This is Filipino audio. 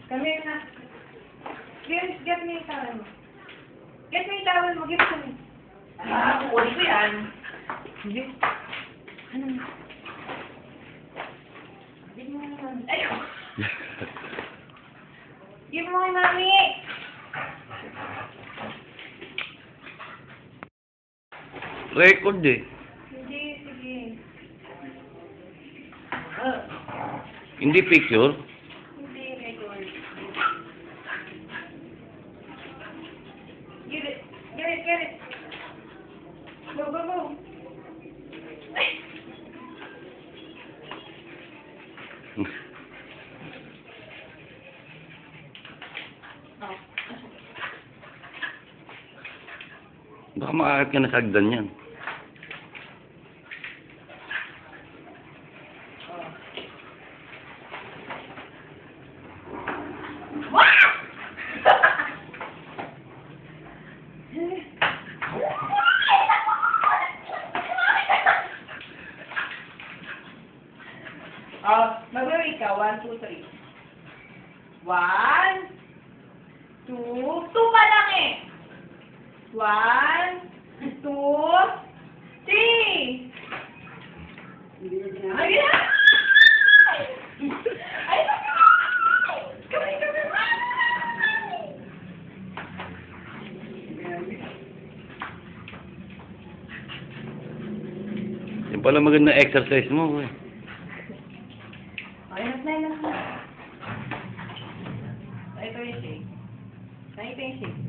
Kami na. Get me yung towel mo. Get me yung towel mo. Get me. Kukunin ko yan. Hindi. Ano? Give mo yung mami. Ay! Give mo yung mami! Record eh. Hindi, sige. Hindi picture. Hindi, record. Get it. Get it, get it. Go, go, go. Baka makakit ka na sa hagdan yan. Mag-wait ka. 1, 2, 3. 1, 2, 2 pa lang eh. 1, 2, 3. Ay, ay, kamay, kamay. Yan pala magandang exercise mo. Eh. Okay, enough na. Ito yung shake. Ito yung shake.